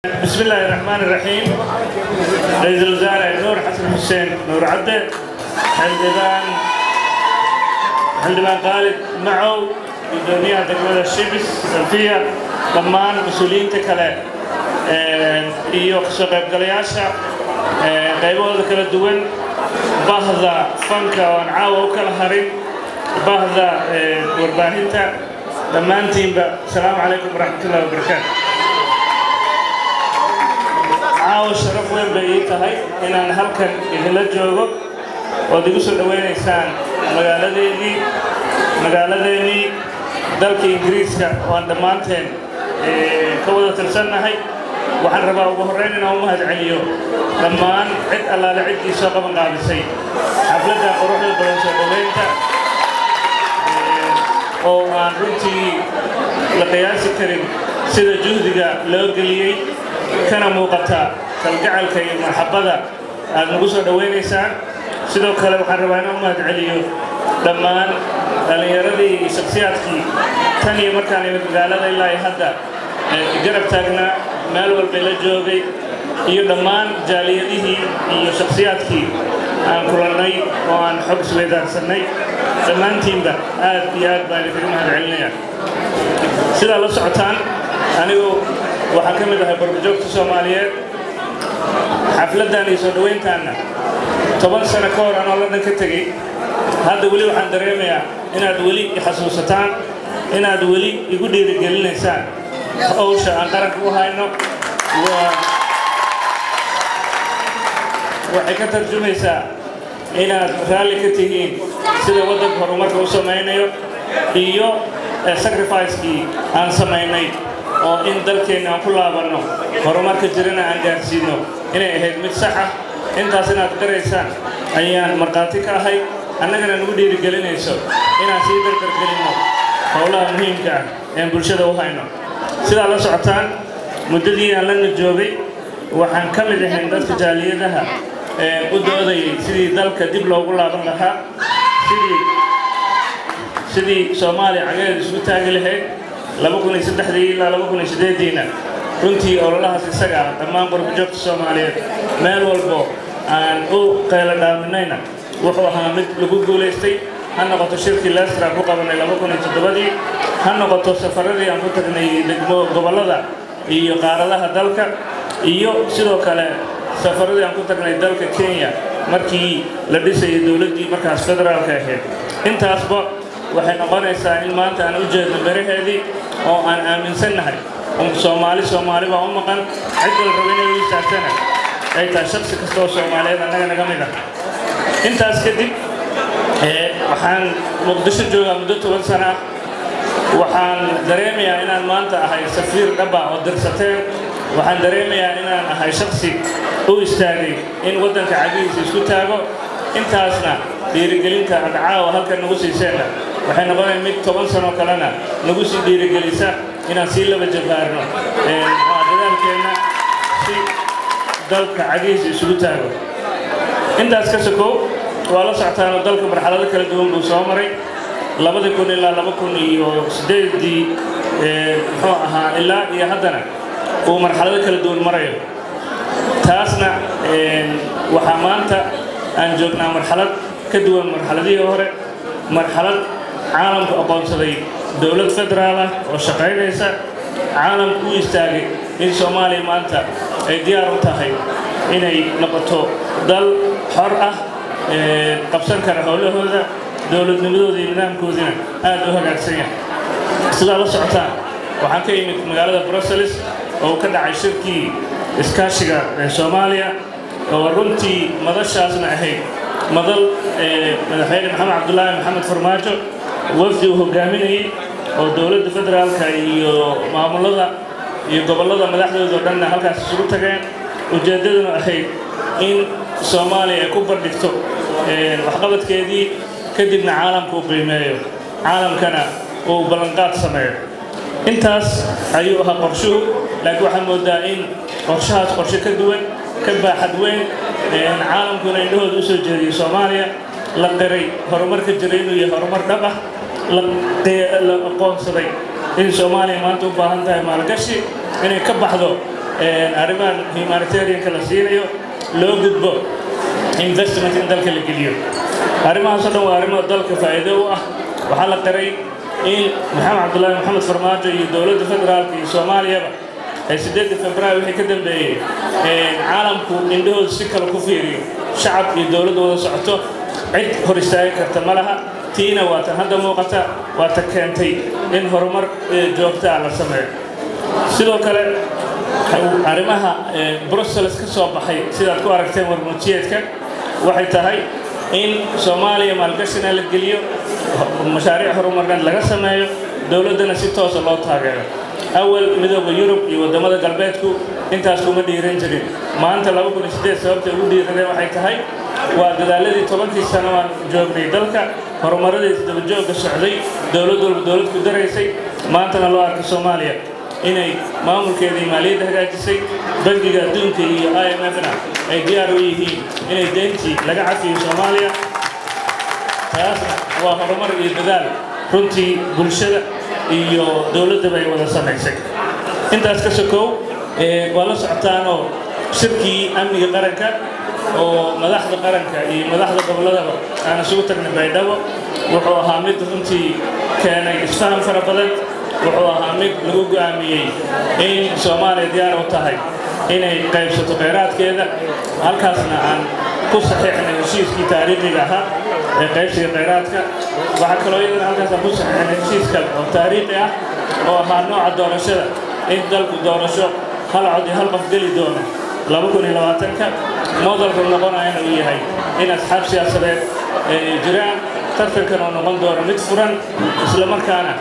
بسم الله الرحمن الرحيم. رئيس الوزراء نور حسن حسين نور عبده حلدمان خالد معه بدنيا دولة الشبس الفيا ضمان مسؤولين تكلا iyo kasoo qaybgalayaasha qaybahooda kala duwan bahda fanka oo aan caawa u kala harin bahda warbaahinta dhammaantiinba asalaamu calaykum waraxmatullahi wabarakaatu. caawa sharaf weyn bay ii tahay inaan halkan idinla joogo ood igu soo dhawaynaysaan magaaladeennii dalka ingiriiska oo aan dhammaanteen ka wada tirsannahay. waxaan rabaa ugu horreyn inaan u mahadceliyo dhammaan cid allaale ciddii soo qaban qaabisay xafladda quruxda badan soo dhaweynta oo aan runtii la qiyaasi karin sida juhdiga loo geliyey kana muuqata kalgacalka iyo marxabada aad nagu soo dhawaynaysaan. sidoo kale waxaan rabaa inaan u mahadceliyo dhammaan dhallinyaradii iyo shakhsiyaadkii tan iyo markaan imid magaalada ilaa iyo hadda garab taagnaa meel walba la joogay iyo dhammaan jaaliyadihii iyo shakhsiyaadkii aan kulannay oo aan xog isweydaarsanay dhammaantiinba aad iyo aad baan idinkaga mahadcelinayaa. sidaa la socotaan anigu waxaan ka mid ahay barbajoogta Soomaaliyeed. xafladdan iyo soo dhaweyntaanna 10 sano ka hor anoo London ka tegey. hadda weli waxaan dareemayaa inaad weli i xasuusataan, inaad weli igu dhiirigelinaysaan hawsha aan qaranka u hayno. waxay ka tarjumaysaa inaad raalli ka tihiin sida waddanka horumarka u samaynayo iyo sacrifice-kii aan samaynay oo in dalkeenna aan ku laabanno horumarka jirana aan gaarsiino inay ahayd mid sax ah. intaas inaad qiraysaan ayaan markhaati ka ahay, annagana nagu dhiirigelinayso inaan sii dardargelinno howlaha muhiimka ah ee bulshada u hayno. sidaa la socotaan muddadii aan London joogay waxaan ka mid ahayn dadka jaaliyadaha u doodayay sidii dalka dib loogu laaban lahaa, sidii Soomaaliya cagaheeda isugu taagi lahayd 2003 ilaa 2008 runtii ololahaas isaga ah dhammaan barbajoogta Soomaaliyeed meel walbo aan u qaylo dhaaminayna wuxuu ahaa mid lagu guulaystay. ha noqoto shirkii Leicester ku qabanay 2007 ha noqoto safaradii aan ku tagnay gobollada iyo qaaradaha dalka iyo sidoo kale safaradii aan ku tagnay dalka Kenya markii la dhisay dawladdii markaas federaalka ahayd. intaasba waxay noqonaysaa in maanta aan u jeedno baraheedii oo aan aaminsannahay Soomaali baa u maqan cid walba raba inay u istaagtana ay tahay shakhsi kasta oo Soomaaliyeed annaga naga mid ah. intaas kadib waxaan Muqdisho joogaa muddo 10 sano ah. waxaan dareemayaa inaan maanta ahay safiir dhaba oo dirsateen. waxaan dareemayaa inaan ahay shakhsi u istaagay in waddanka cagihiisa isku taago. intaasna dhiirigelinta adcaawa halkan nagu siiseenna waxay noqonayaan mid 10 sano kalena nagu sii dhiirigelisa inaan sii laba jabaarno dadaalkeenna si dalka cagihiisa isugu taago. intaas ka sokow waa la socotaan oo dalka marxalado kala duwan buu soo maray 2000 ilaa 2008 muxuu ahaa ilaa iyo haddana uu marxalado kala duwan marayo. taasna waxaa maanta aan joognaa marxalad ka duwan marxaladihii hore, marxalad caalamku aqoonsaday dowlad federaal ah oo shaqaynaysa. caalamku u istaagay in Soomaaliya maanta ay diyaar u tahay inay noqoto dal xor ah qabsan kara howlahooda, dowladnimadooda iyo nidaamkoodina aad u hagaagsan yahay. sidaa la socotaan waxaan ka imid magaalada Brussels oo ka dhacay shirkii iskaashiga Soomaaliya oo runtii madashaasna ahayd madal madaxweyne Maxamed Cabdullaahi Maxamed Farmaajo wafdi uu hogaaminayay oo dowladda federaalka iyo maamulada iyo gobollada madaxdooda dhanna halkaas isugu tageen. ujeeddaduna ahayd in Soomaaliya ay ku bandhigto waxqabadkeedii kadibna caalamku u qiimeeyo, caalamkana uu ballanqaad sameeyo. intaas ayuu ahaa qorshuhu, laakiin waxaan moodaa in qorshahaas qorshe ka duwan ka baaxad weyn caalamkuna indhahooda u soo jeediyay Soomaaliya la qiray horumarka jiray inuu yahay horumar dhab ah. la aqoonsaday in Soomaaliya maanta u baahan tahay maalgashi inay ka baxdo arrimahan humanitarianka la siinayo loo gudbo investment in dalka la geliyo arrimahaas oo dhan waa arrimo dalka faa'iido u ah waxaa la qiray in maxamed cabdullaahi maxamed farmaajo iyo dowladda federaalka iyo soomaaliyaba ay 8 Febraayo wixii ka dambeeyay caalamku indhahooda si kale ku fiiriyo shacab iyo dowladda wada socoto cid hor istaagi karta ma laha tiina waa tan hadda muuqata waa ta keentay in horumar joogta la sameeyo sidoo kale arrimaha Brussels ka soo baxay sidaad ku aragteen warmutiyeedka waxay tahay in Soomaaliya maalgashina la geliyo mashaariic horumarneed laga sameeyo dowladana si toos ah loo taageero awal midowga Yurub iyo wadamada galbeedku intaas kuma dhiiran jirin maanta 2008 sababta ugu dhiiradeen waxay tahay waa dadaaladii 10 sano aan joognay dalka horumaradiisa daba joogga socday dowlad ku daraysay maantana loo arko Soomaaliya inay maamulkeedii maaliyadda hagaajisay bangiga adduunka iyo IMF-na ay diyaar u yihiin inay deyntii laga cafiyo Soomaaliya taas waa horumar iyo dadaal runtii bulshada iyo dowladda bay wada samaysay intaas ka sokow waa la socotaan oo shirkii amniga qaranka oo madaxda qaranka iyo madaxda goboladaba aan isugu tagnay Baydhabo wuxuu ahaa mid runtii keenay isfaham fara badan wuxuu ahaa mid lagu go'aamiyey in Soomaaliya diyaar u tahay inay qaybsato kheyraadkeeda halkaasna aan ku saxiixnay heshiiskii taariikhiga ahaa ee qaybsiga kheyraadka waxaa kaloo iyadana halkaas aan ku saxiixnay heshiis kale oo taariikhi ah oo ahaa nooca doorashada in dalku doorasho hal cod iyo hal qof geli doono 2020ka modelku noqonayana uu yahay in asxaab siyaasadeed ay jiraan tartankan oo noqon doono mid furan isla markaana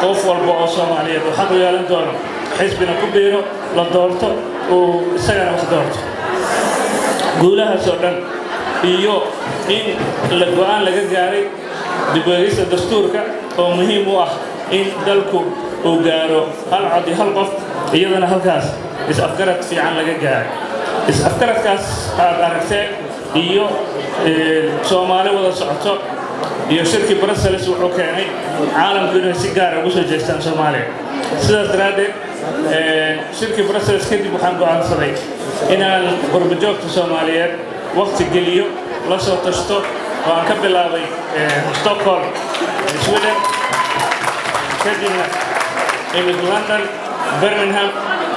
qof walba oo Soomaaliyeed oo xaq u yeelan doono xisbina ku biiro la doorto oo isagana wax doorto guulahaas oo dhan iyo in la go'aan laga gaaray dib u eegista dastuurka oo muhiim u ah in dalku uu gaaro hal cod iyo hal qof iyadana halkaas is-afgarad fiican laga gaaray is-afgaradkaas aad aragteen iyo Soomaali wada socoto iyo shirkii Brussels wuxuu keenay caalamku inay si gaar ah ugu soo jeestaan Soomaaliya sidaas daraaddeed shirkii Brussels kadib waxaan go'aansaday inaan qurbo-joogta Soomaaliyeed waqti geliyo la soo tashto oo aan ka bilaabay Stockholm Sweden kadibna imid London Birmingham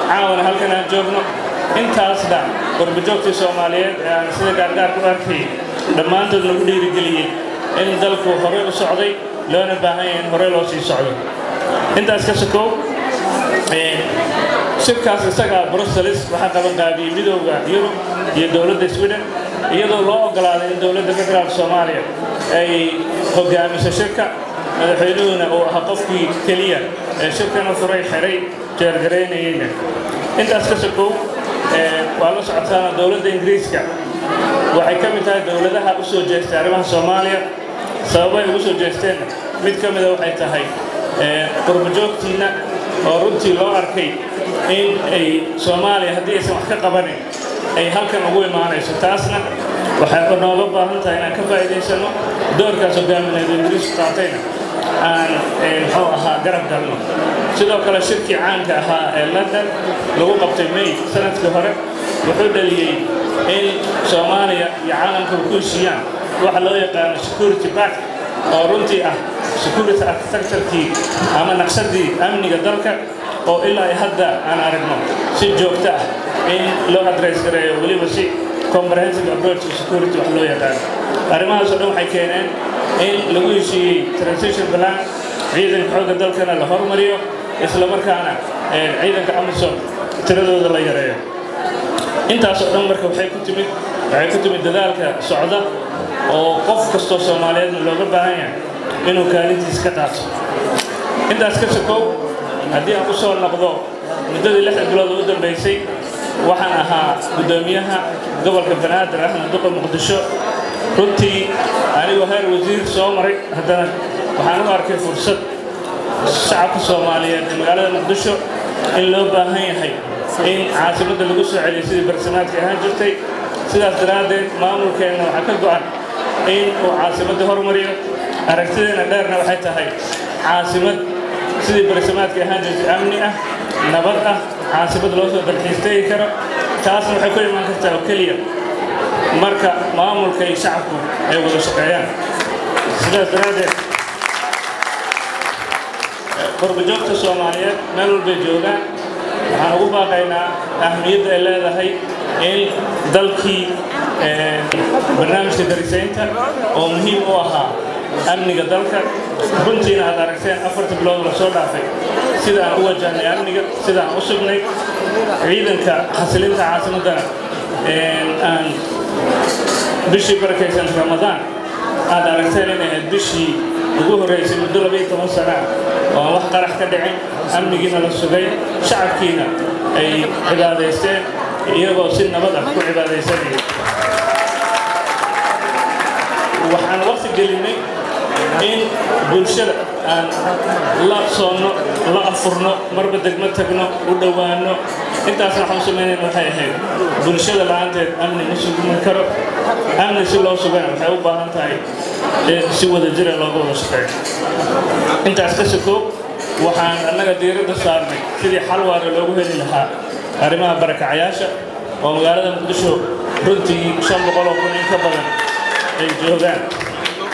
caawana halkan aan joogno intaasna qurbo-joogta Soomaaliyeed ee aan sida gaargaar ku arkay dhammaantood lagu dhiirigeliyey in dalku hore u socday loona baahan yahay in hore loo sii socdo intaas ka sokow shirkaas isaga Brussels waxaa qaban qaabiyey midowga Yurub iyo dowladda Sweden iyadoo loo ogolaaday in dowladda federaalka Soomaaliya ay hogaamiso shirka madaxweynuhuna uu ahaa qofkii keliya ee shirkana furay xiray jeergareynayeyna intaas ka sokow waa la socotaan dowladda Ingiriiska waxay ka mid tahay dowladaha u soo jeestay arrimaha Soomaaliya sababay ugu soo jeesteen mid ka mid ah waxay tahay qurbo-joogtiina oo runtii loo arkay in ay Soomaaliya haddii aysan wax ka qabanin ay halkan ugu imaanayso taasna waxay nooga baahan tahay inaan ka faa'iidaysano doorkaas hogaamineed Ingiriisku qaatayna aan muxuu ahaa garab galno sidoo kale shirkii caanka ahaa ee London lagu qabtay May sanadkii hore wuxuu dhaliyey in Soomaaliya iyo caalamku ku heshiiyaan waxa loo yaqaan security pact oo runtii ah security architecture-kii ama naqshadii amniga dalka oo ilaa hadda aan aragno si joogto ah in loo address gareeyo waliba si comprehensive approach to security wax loo yaqaan arrimahaas oo dhan waxay keeneen in lagu heshiiyey transition plan ciidanka xoogga dalkana la horumariyo isla markaana ciidanka AMISOM tiradooda la yareeyo intaas oo dhan marka waxay ku timid dadaalka socda oo qof kastoo Soomaaliyeed looga baahan yahay inuu kaalintiisa ka qaato intaas ka sokow haddii aan ku soo noqdo muddadii 6 bilood u dambeysay waxaan ahaa gudoomiyaha gobolka Banaadir ahna duqa Muqdisho runtii anigoo heer wasiir soo maray haddana waxaan u arkay fursad shacabka Soomaaliyeed ee magaalada Muqdisho in loo baahan yahay in caasimadda lagu soo celiyo sidii barnaamijka ahaan jirtay sidaas daraaddeed maamulkeena waxaa ka go'an in uu caasimadda horumariyo aragtideena dheerna waxay tahay caasimad sidii barnaamijka ahaan jirtay amni ah nabad ah caasimada loo soo dalxiistay karo taasna waxay ku imaan kartaa oo keliya marka maamulka iyo shacabku ay wada shaqeeyaan sidaas daraadeed qurbo-joogta Soomaaliyeed meel walba joogaan waxaan ugu baaqaynaa ahmiyadda ay leedahay in dalkii barnaamijka darisaynta oo muhiim u ahaa amniga dalka runtiina aad aragteen 4 bilood la soo dhaafay sida aan u wajahnay amniga sida aan u sugnay ciidanka xasilinta caasimadana aan bishii barakaysan Ramadaan aad aragteen inay bishii ugu horeysay muddo 12 sano oo wax qarax ka dhicin amnigiina la sugay shacabkiina ay cibaadaysteen iyagoo si nabad ah ku cibaadaysanay waxaan waqti gelinay in bulshada aan la soono la afurno marba degmo tagno u dhawaano intaasna waxaan sameynay waxay ahayd bulshada la'aanteed amni ma sugmi karo amni si loo sugana waxay u baahan tahay si wada jir looga wada shaqeeyo intaas ka soo waxaan annaga diiradda saarnay sidii xal waara loogu heli lahaa arrimaha barakacayaasha oo magaalada Muqdisho runtii 500 kun in ka badan ay joogaan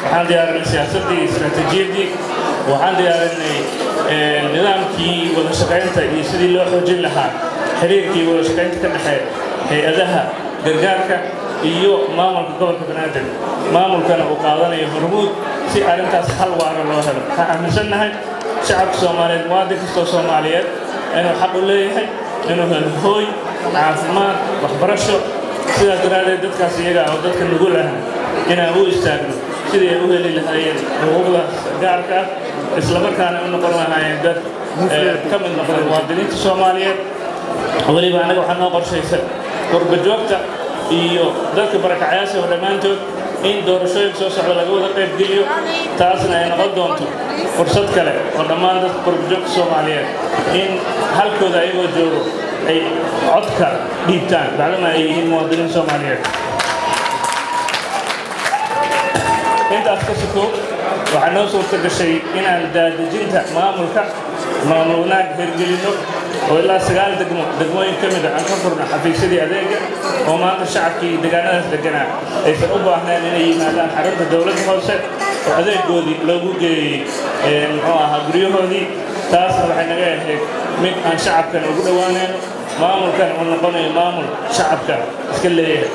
waxaan diyaarinay siyaasadii istiraatiijiyadii waxaan diyaarinay nidaamkii wada shaqeynta iyo sidii loo xoojin lahaa xiriirkii wada shaqeynta ka dhaxeeya hay'adaha gargaarka iyo maamulka gobolka Banaadir maamulkana uu qaadanayo hormuud si arrintaas xal waara loo helo waxaan aaminsanahay shacabka Soomaaliyeed muwaadin kastoo Soomaaliyeed inuu xaq u leeyahay inuu helo hooy caafimaad waxbarasho sidaas daraadeed dadkaas iyaga oo dadka nugul ah inaan u istaagno sidii ay u heli lahaayeen xuquuqda gaarka ah isla markaana u noqon lahaayeen dad ka mid noqda muwaadiniinta Soomaaliyeed waliba anaga waxaan noo qorshaysan qurbo-joogta iyo dadka barakacayaasha oo dhammaantood in doorashooyinka soo socda laga wada qayb geliyo taasna ay noqon doonto fursad kale oo dhammaan dadka qurbo-joogta Soomaaliyeed in halkooda ayagoo joogo ay codka dhiibtaan bacdama ay yihiin muwaadiniin Soomaaliyeed intaas ka soo waxaa noo suurta gashay inaan daadejinta maamulka maamul wanaag hirgelino oo ilaa 9 degmooyin ka mid ah aan ka furno xafiisyadii adeega oo maanta shacabkii deegaanadaas deganaa aysan u baahneen inay yimaadaan xarunta dowladda hoose oo adeegoodii loogu geeyey muxuu ahaa guryahoodii taasna waxay naga ahayd mid aan shacabkan ugu dhowaanayno maamulkan uu noqonayo maamul shacabka iska leeyahay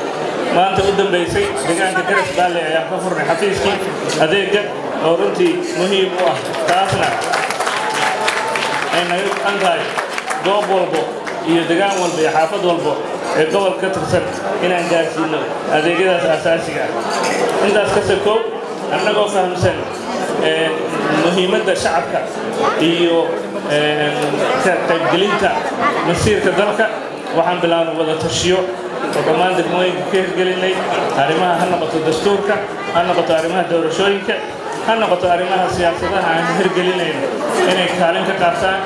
maanta u dambeysay deegaanka Garas Baale ayaan ka furnay xafiiskii adeega oo runtii muhiim u ah taasna ay naga antahay goob walbo iyo deegaan walba iyo xaafad walbo ee gobolka ka tirsan inaan gaarsiino adeegyadaas aasaasiga ah intaas ka soo annagoo fahamsan muhiimadda shacabka iyo ka qaybgelinta masiirka dalka waxaan bilaabnay wada tashiyo oo dhammaan degmooyinka ka hirgelinay arrimaha ha noqoto dastuurka ha noqoto arrimaha doorashooyinka ha noqoto arrimaha siyaasadaha aan hirgelinayno inay kaalin ka qaataan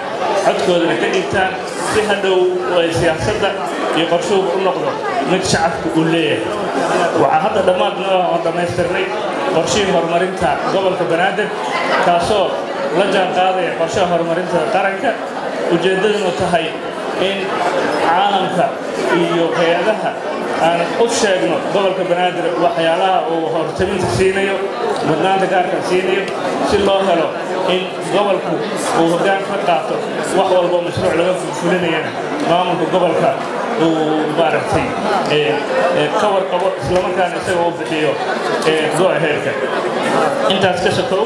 codkoodana ka dhiibtaan si hadhow ay siyaasadda iyo qorshuhu u noqdo mid shacabku u leeyahay waxaa hadda dhammaadna oo dhammaystirnay qorshihii horumarinta gobolka Banaadir kaasoo la jaan qaadaya qorshaha horumarinta qaranka ujeeddaduna tahay in caalamka iyo hay'adaha aan u sheegno gobolka Banaadir waxyaalaha uu hortaminta siinayo mudnaanta gaarka siinayo si loo helo in gobolku uu hoggaan ka qaato wax walba mashruuc laga fulinayana maamulka gobolka uu baartay ka warqabo isla markaana isaga u bixiyo go-aheedka intaas ka sokow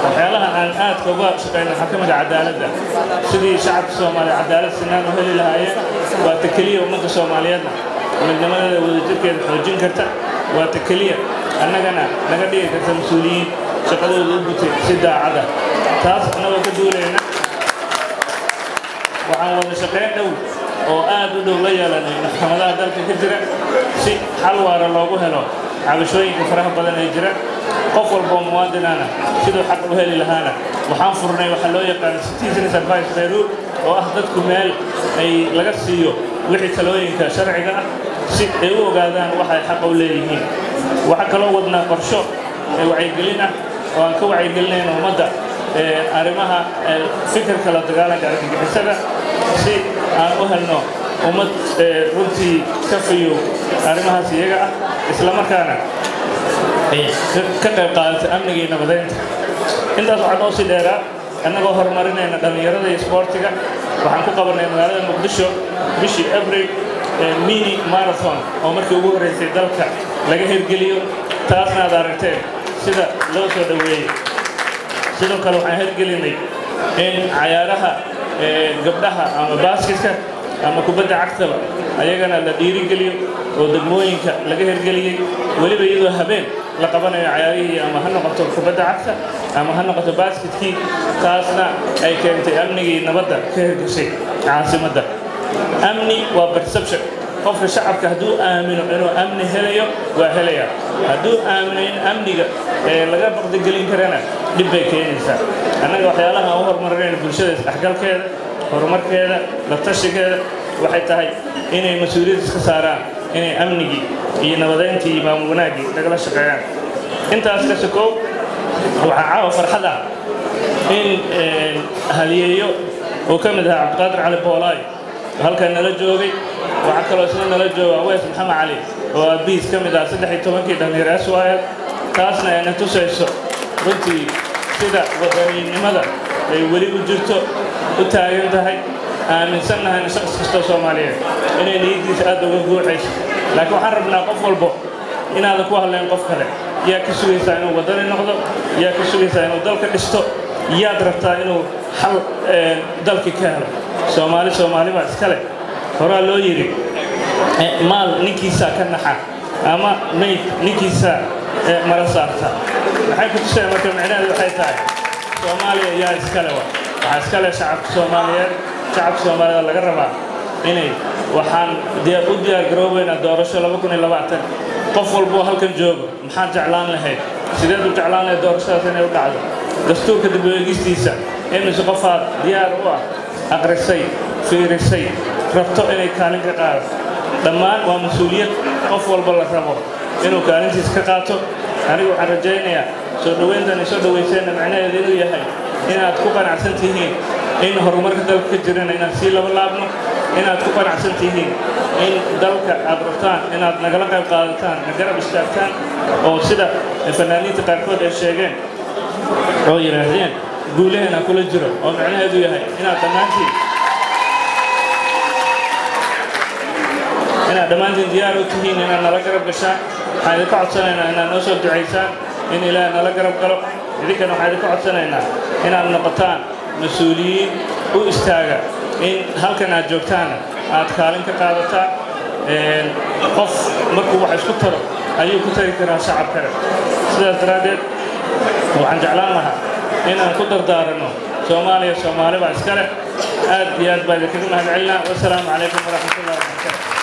waxyaalaha aan aad uga shaqeyno xakamada cadaaladda sidii shacabka Soomaaliyeed cadaalad sinaan u heli lahaayeen waa takaliya ummadda Soomaaliyeedna midnimadeeda wadajirkeeda xoojin karta waa takaliya annagana naga dhigi karta mas'uuliyiin shaqadooda u gutay si daacad ah taas annagoo ka duulayna waxaan wada shaqeyn dhow oo aad u dhow la yeelanay maxkamadaha dalka ka jira si xal waara loogu helo cabashooyinka faraha badan ee jira qof walba oo muwaadinana sidoo xaq u heli lahaana waxaan furnay waxa loo yaqaan citizens advice bureau oo ah dadku meel ay laga siiyo wixii talooyinka sharciga ah si ay u ogaadaan waxa ay xaq u leeyihiin waxa kaloo wadnaa qorsho wacyigelin ah oo aan ka wacyigelinayno ummadda arrimaha fikirka la dagaalanka argagixisada si aan u helno ummad runtii ka fiyo arrimahaas iyaga ah isla markaana ka qayb qaadata amniga iyo nabadeynta intaas waxaa noo sii dheeraa annagoo horumarinayna dhallinyarada iyo isboortiga waxaan ku qabanay magaalada muqdisho bishii abril mini marathon oo markii ugu horreysay dalka laga hirgeliyo taasna aad aragteen sida loo soo dhoweeyey sidoo kale waxaan hirgelinay in cayaaraha gabdhaha ama baasketka ama kubadda cagtaba ayagana la dhiirigeliyo oo degmooyinka laga hirgeliyey weliba iyadoo habeen la qabanayo cayaarihii ama ha noqoto kubadda cagta ama ha noqoto basketkii taasna ay keentay amnigii nabadda ka hirgashay caasimadda amni waa perception qofka shacabka hadduu aamino inuu amni helayo waa helaya hadduu aamino in amniga laga baqdigelin karana dhib bay keenaysaa annaga waxyaalaha aan u horumarinayna bulshada isdhexgalkeeda horumarkeeda la tashigeeda waxay tahay inay mas-uuliyad iska saaraan inay amnigii iyo nabadeyntii iyo maamul wanaaggii nagala shaqeeyaan intaas ka sokow waxaa caawa farxad ah in haliyeeyo oo ka mid ahaa cabdiqaadir cali boolaay halkan nala joogay waxaa kaloo isna nala jooga aweys maxamed cali oo aabihiis ka mid ah 13 dhallinyaro Israel taasna ayna tusayso runtii sida wadaniinimada ay weli u jirto u taagan tahay aaminsannahay shaqsi kasta Soomaaliyeed inay niyadiisa aad uga guuxayso laakiin waxaan rabnaa qof walba inaadan ku hadleen qof kale yaa ka sugaysaa inuu wadani noqdo yaa ka sugaysaa inuu dalka dhisto yaad rabtaa inuu xal dalkii ka helo Soomaali baa iska leh horaa loo yiri maal ninkiisa ka naxa ama mayd ninkiisa mara saarta waxay ku tusay marka macnaheedu waxay tahay Soomaaliya yaa iska leh waxa iska leh shacabka Soomaaliyeed laga rabaa inay waxaan diyaar garoobeyna doorasho 2020 qof walba halkan joogo maxaa jeclaan lahayd sideed u jeclaan lahayd doorashadaas inay u dhacdo dastuurka dib u eegistiisa imise qofaad diyaar u ah aqrisay fiirisay rabto inay kaalin ka qaado dhammaan waa mas'uuliyad qof walba la rabo inuu kaalintiisa ka qaato anigu waxaan rajaynayaa soo dhaweysana macnaheedu inuu yahay inaad ku qanacsan tihiin in horumarka dalka ka jirana inaad sii laba laabno inaad ku qanacsan tihiin in dalka aad rabtaan inaad nagala qayb qaadataan nagarab istaagtaan oo sida fanaaniinta qaarkood ay sheegeen oo yiraahdeen guulaheena kula jiro oo macnaheedu yahay inaad dhammaantiin diyaar u tihiin inaad nala garab gashaan waxaan idinka codsanaynaa inaad noo soo ducaysaan in Ilaahay nala garab galo idinkana waxaan idinka codsanaynaa inaad noqotaan mas'uuliyiin u istaaga in halkan aad joogtaan aad kaalin ka qaadataan qof markuu wax isku taro ayuu ku tari karaa shacabka sidaas daraadeed waxaan jeclaan lahaa inaan ku dardaarano Soomaali baa iska leh aad iyo aad baa idinkaga mahadcelinaa wassalaamu calaykum waraxmatullaahi wabarakaatuh